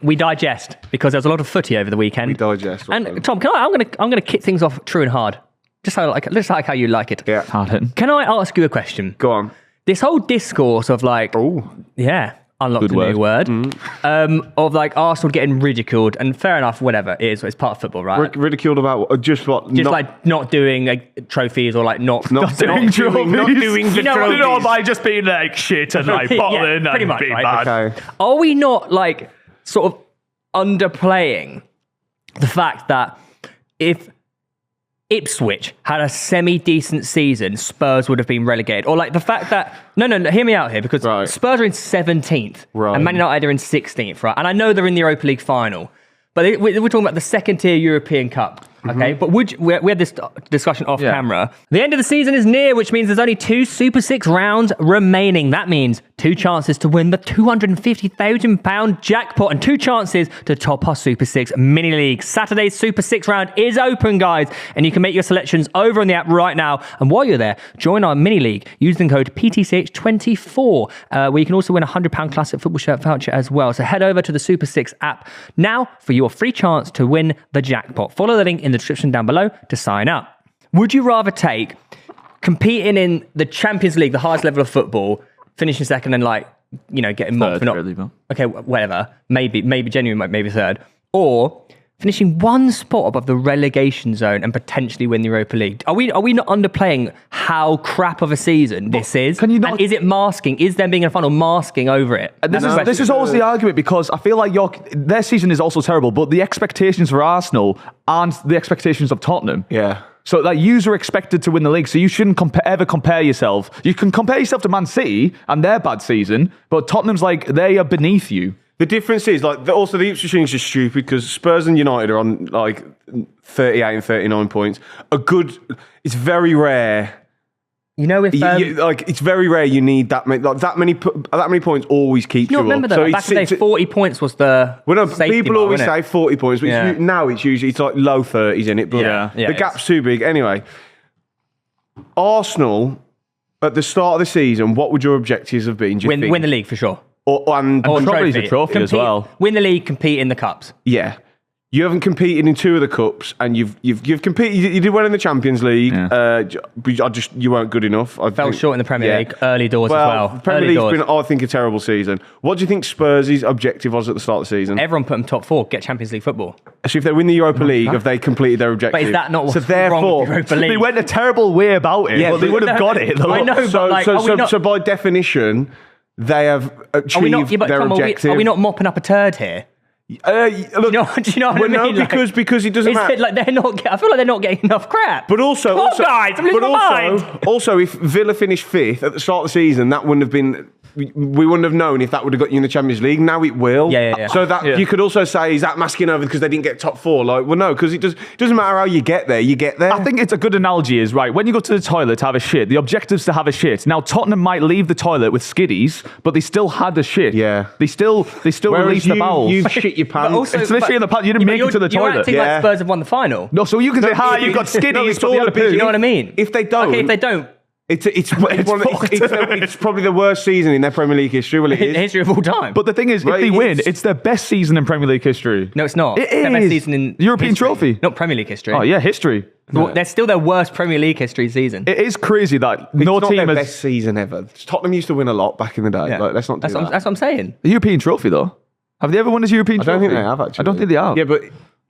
we digest because there was a lot of footy over the weekend. We digest. And Tom, I'm gonna kick things off true and hard, just like how you like it. Yeah. Hard-hitting. Can I ask you a question? Go on. This whole discourse of like, unlocked Good a new word, of like Arsenal getting ridiculed, and fair enough, whatever it is, it's part of football, right? Ridiculed about what? Just what? Just like not doing like trophies or like not doing trophies. Not doing the trophies. You know, by just being like shit and like bottling pretty and much, being right? bad. Okay. Are we not like sort of underplaying the fact that if Ipswich had a semi-decent season, Spurs would have been relegated? Or like the fact that... No, hear me out here, because Spurs are in 17th and Man United are in 16th, right? And I know they're in the Europa League final, but we're talking about the second-tier European Cup, okay? But we had this discussion off camera. The end of the season is near, which means there's only 2 Super 6 rounds remaining. That means 2 chances to win the £250,000 jackpot and 2 chances to top our Super 6 mini league. Saturday's Super 6 round is open, guys, and you can make your selections over on the app right now. And while you're there, join our mini league using the code PTCH24, where you can also win a £100 classic football shirt voucher as well. So head over to the Super 6 app now for your free chance to win the jackpot. Follow the link in the description down below to sign up. Would you rather take competing in the Champions League, the highest level of football, finishing second and like, you know, getting mocked for not... Okay, whatever. Maybe genuinely, maybe third. Or finishing 1 spot above the relegation zone and potentially win the Europa League. Are we not underplaying how crap of a season this is? Can you not... And is it masking? Is there being a final masking over it? This is always the argument, because I feel like their season is also terrible, but the expectations for Arsenal aren't the expectations of Tottenham. Yeah. So like, you are expected to win the league, so you shouldn't ever compare yourself. You can compare yourself to Man City and their bad season, but Tottenham's like, they are beneath you. The difference is, like, also the Ipswich thing is just stupid, because Spurs and United are on like 38 and 39 points. It's very rare. You know, if it's very rare you need that many. Like, that many points always keeps you up. Remember that back in the day, 40 points was the. Well, no, safety people mark, always say 40 points, but now it's usually like low 30s in it. But the gap's too big. Anyway, Arsenal at the start of the season, what would your objectives have been? Win the league for sure. And probably a trophy as well. Win the league, compete in the cups. Yeah. You haven't competed in 2 of the cups, and you've competed. You did well in the Champions League. You weren't good enough. I fell short in the Premier League early doors as well. The Premier League's been, I think, a terrible season. What do you think Spurs' objective was at the start of the season? Everyone put them top 4, get Champions League football. So if they win the Europa League, have they completed their objective? But is that not what's wrong with the Europa League? They went a terrible way about it, but they would have got it. I know, so by definition, they have achieved their objective. Are we not mopping up a turd here? Look, do you know what I mean? No, because it doesn't matter. Like I feel like they're not getting enough crap. But also, guys, I'm losing my mind. Also, if Villa finished 5th at the start of the season, that wouldn't have been. We wouldn't have known if that would have got you in the Champions League. Now it will. Yeah. So you could also say, is that masking over because they didn't get top 4? Like, well, no, because it doesn't matter how you get there. You get there. I think it's a good analogy is, right, when you go to the toilet to have a shit, the objective's to have a shit. Now, Tottenham might leave the toilet with skiddies, but they still had a shit. Yeah. They still released the bowels. You've shit your pants. It's literally in the pants. You didn't make it to the toilet. You're acting like Spurs have won the final. No, so you can say, you've got skiddies. No, you know what I mean? If they don't. Okay, if they don't. It's probably the worst season in their Premier League history. Well, it is. History of all time. But the thing is, if they win, it's their best season in Premier League history. No, it's not. It's their best season in European history. trophy. Not Premier League history. Oh, yeah, history. No. They're still their worst Premier League history season. It is crazy that no team has... their best season ever. Tottenham used to win a lot back in the day. Yeah. Like, let's not do that. That's what I'm saying. A European trophy, though. Have they ever won a European trophy? I don't think they have, actually. I don't think they have. Yeah, but...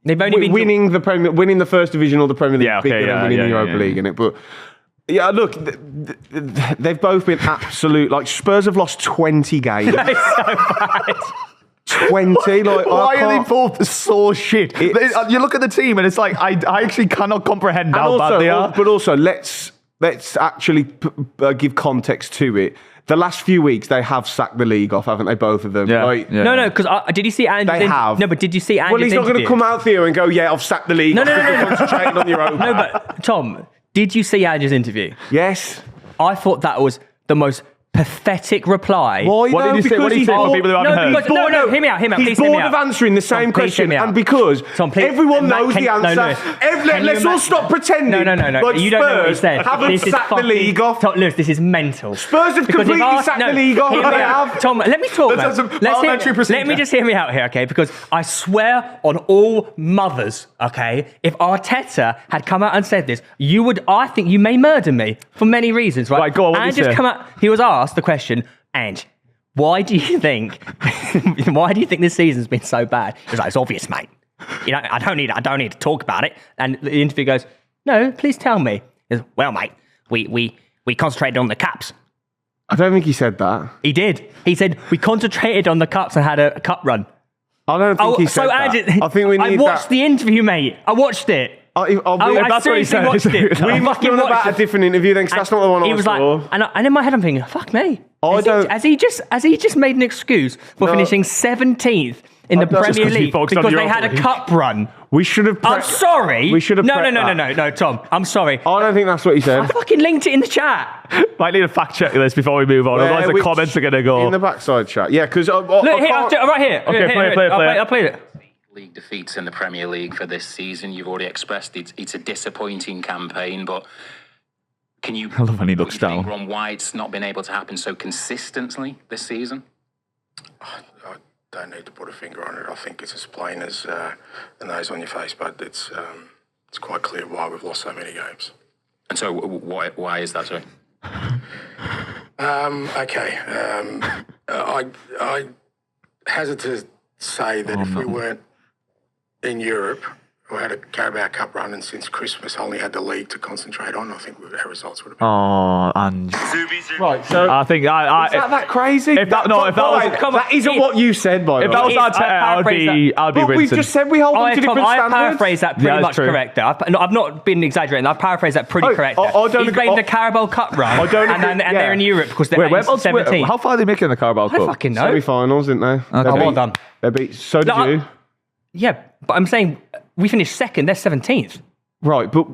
They've only been... winning the first division or the Premier League bigger than winning the Europa League in it. But... yeah, look, they've both been absolute... Like, Spurs have lost 20 games. That is so bad. 20? Like, why are they both so shit? You look at the team and it's like, I actually cannot comprehend how bad they are. But also, let's actually give context to it. The last few weeks, they have sacked the league off, haven't they, both of them? Yeah. No, because did you see Andrew's... They have. No, but did you see Andrew's Well, he's not going to come out, Theo, and go, yeah, I've sacked the league. No. Concentrating on your own. No, but, Tom, did you see Andrew's interview? Yes. I thought that was the most pathetic reply. Why? What did he say? What did he say for people who haven't heard? No, hear me out. He's Please hear me bored of out. answering the same Tom, please hear question, me out. and because Tom, please- everyone Matt, knows the can- no, answer. no. Let's all stop pretending. No. Like You don't know what he Spurs said. haven't This is sacked the fucking- league off. Tom, Lewis, this is mental. Spurs have Because if completely sacked the league off. hear They me out. have. Tom, let me talk. Let's have some man. parliamentary procedure. Let me just hear me out here, okay? Because I swear on all mothers, okay, if Arteta had come out and said this, I think you may murder me for many reasons, right? Right, go on, what and did he just say? come out. He was asked the question, and why do you think this season's been so bad? He was like, it's obvious, mate. You know, I don't need to talk about it. And the interview goes, no, please tell me. He goes, well, mate, we concentrated on the cups. I don't think he said that. He did. He said we concentrated on the cups and had a cup run. I don't think he said that. I think we need I watched that. the interview, mate. I watched it. I that's what he seriously said. watched it. we I must fucking know watched about it. a different interview then, because that's not the one He I was saw. like, and in my head I'm thinking, fuck me. Has he just made an excuse for finishing 17th in the don't- Just Premier 'cause he League focused on because the they had Europa a League. cup run? We should have. I'm sorry. We should have. No, prepped that. no, Tom. I'm sorry. I don't think that's what he said. I fucking linked it in the chat. Might need to fact check this before we move on. Otherwise, the Which- comments are going to go. in the backside chat. Yeah, because Look here, right here. Okay, Here, play it. I'll play it. League defeats in the Premier League for this season. You've already expressed it's a disappointing campaign, but can you I love when he looks put your down. finger on why it's not been able to happen so consistently this season? I don't need to put a finger on it. I think it's as plain as the nose on your face, but it's quite clear why we've lost so many games. And so why is that so? Okay. I hazard to say that if we weren't in Europe, we had a Carabao Cup run, and since Christmas only had the league to concentrate on, I think our results would have been. Oh, and Right, so I think is that crazy? If that was, that isn't what you said, by the if way. that was It is. Arteta, I'd be But we've rinsing. just said we hold them to different I standards. paraphrased that pretty Yeah, that's much true. correct there. I've not been exaggerating. I've paraphrased that pretty Oh, correct I there. don't He's agree- blamed the Carabao Cup run, I don't and agree- they're in Europe because they're Wait, whereabouts- 17. how far are they making the Carabao I Cup? fucking know. Semi-finals, didn't they? Oh, well done. They beat. So did No, you. Yeah, but I'm saying we finished second. They're 17th. Right, but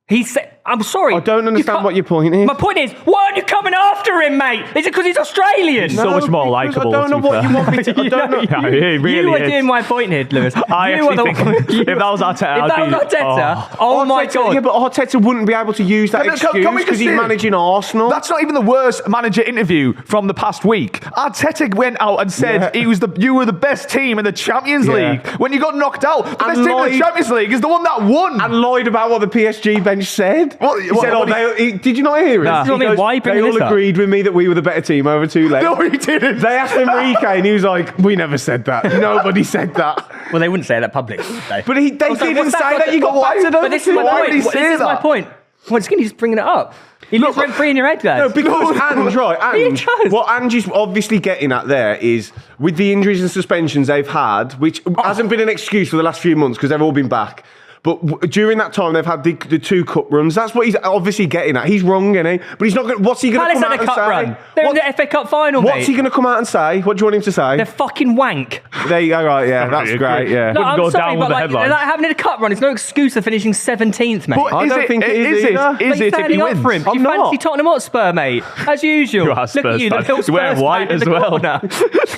He said, I'm sorry. I don't understand what your point is. My point is, why aren't you coming after him, mate? Is it because he's Australian? So much more because likeable, I don't know to be what you fair. want me to. I don't know. Yeah, he really you were is. doing my point here, Lewis. I You were actually think if that was Arteta, if that I'd was be... Arteta, oh my Arteta- God. Yeah, but Arteta wouldn't be able to use that Can we excuse just because he's say- managing Arsenal. That's not even the worst manager interview from the past week. Arteta went out and said you were the best team in the Champions Yeah. League when you got knocked out. The best And team in lied. the Champions League is the one that won. and lied about what the PSG bench said. What- he what- said, what did you not hear it? Nah. This is what I mean, why are you They bringing all this up? agreed with me that we were the better team over 2 legs. No, he didn't. They asked Enrique and he was like, we never said that. Nobody said that. Well, they wouldn't say that publicly, would they? But they Also, didn't what's say that you got why- battered over But this is my 2 Why point. would he This say is my that? point. Well, just bringing it up. He lives rent free in your head, guys. No, because Ange, right, He Ange, does. what Ange is obviously getting at there is with the injuries and suspensions they've had, which hasn't been an excuse for the last few months because they've all been back. But during that time, they've had the 2 cup runs. That's what he's obviously getting at. He's wrong, isn't he? But he's not going. What's he going to Palace come had out a and cup say? run. They're in the FA Cup final, What's mate. he going to come out and say? What do you want him to say? They're fucking wank. There you go. Right, yeah, that's great. Yeah. No, Wouldn't I'm go sorry, down but with the like, headlines. like having a cup run is no excuse for finishing 17th, mate. But I is don't it, think it is either. But Is you're it if standing he up wins? for him. I'm You fancy not. Tottenham Hotspur, mate. As usual. You are Look Spurs at you, the fan. Phil Spurs Wearing white fan in as the well. corner.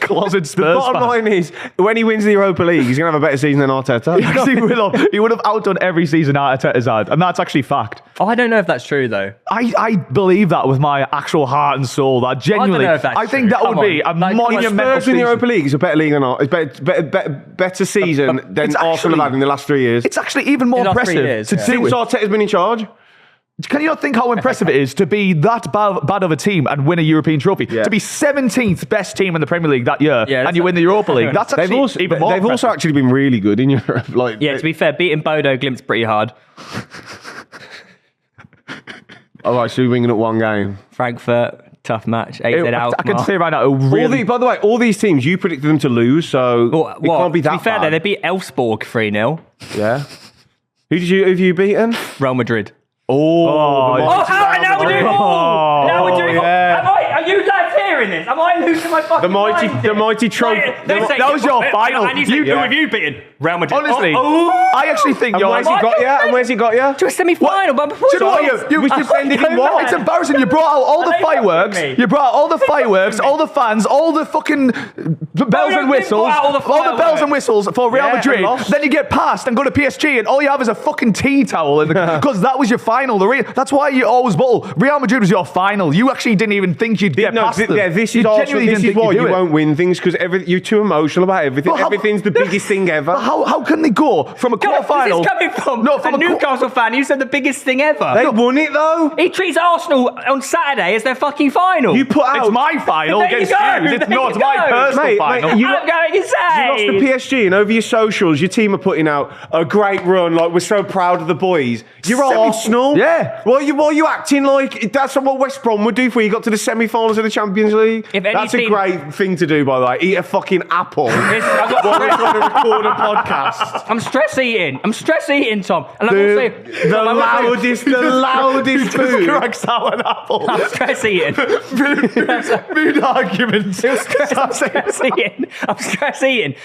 Closet The Spurs bottom fan. line is, when he wins the Europa League, he's going to have a better season than Arteta. He would have outdone every season Arteta's had, and that's actually fact. Oh, I don't know if that's true, though. I believe that with my actual heart and soul. That genuinely, know if that's think true. that Come would be a on. Like, come on, monumental Spurs in the season. Europa League is a better league than better season than It's Arsenal actually- have had in the last 3 years. It's actually even more In the last 3 impressive years, to yeah. do Since it. Arteta's been in charge. Can you not think how impressive it is to be that bad of a team and win a European trophy? Yeah. To be 17th best team in the Premier League that year, Yeah, and you win the Europa League. That's They've actually also, even more they've also impressive. actually been really good in Europe. Like, Yeah, to be fair, beating Bodo Glimt's pretty hard. all right, so we're winging up one game. Frankfurt, tough match. 8 out. I can say right now, really. By the way, all these teams, you predicted them to lose, so it can't be that To be fair, bad. they beat Elfsborg 3-0. Yeah. Have you beaten? Real Madrid. Oh, Oh, now we're doing all. Now we're doing all. yeah. Are you lads hearing this? Am I I lose my fucking The mighty trophy. That was your final. And you say, You- who have you beaten? Real Madrid. Honestly, Oh. I actually think And you're. where's he got you? And where's he got you? To a semi-final, but before Do you know what you Which defended in what? It's embarrassing. You brought out all the Are they fireworks. fucking me? You brought out all the fireworks, all the fans, all the fucking bells and you whistles, brought out all the bells and fireworks. whistles for Real Yeah, Madrid. and lost. Then you get past and go to PSG, and all you have is a fucking tea towel because that was your final. That's why you always bottle. Real Madrid was your final. You actually didn't even think you'd get past them. Yeah, this is You also, genuinely this didn't is think why you'd do you it. won't win things because you're too emotional about everything. But how- Everything's the biggest thing ever. How can they go from a quarter final? This is coming from a Newcastle fan who said the biggest thing ever. They won it though. He treats Arsenal on Saturday as their fucking final. You put out. It's my final There you against go, you. there No, it's you my go. personal Mate, final. mate, I'm going insane. You lost to PSG, and over your socials, your team are putting out a great run. Like, we're so proud of the boys. You're Arsenal. Yeah. Why are you acting like that's what West Brom would do for you? You got to the semi-finals of the Champions League. If That's a anything- great thing to do, by the way. Eat a fucking apple I've got while we're stress. trying to record a podcast. I'm stress eating, Tom. And I'm The also loudest food. Cracks out an apple. I'm stress eating. Mood arguments. I'm stress eating.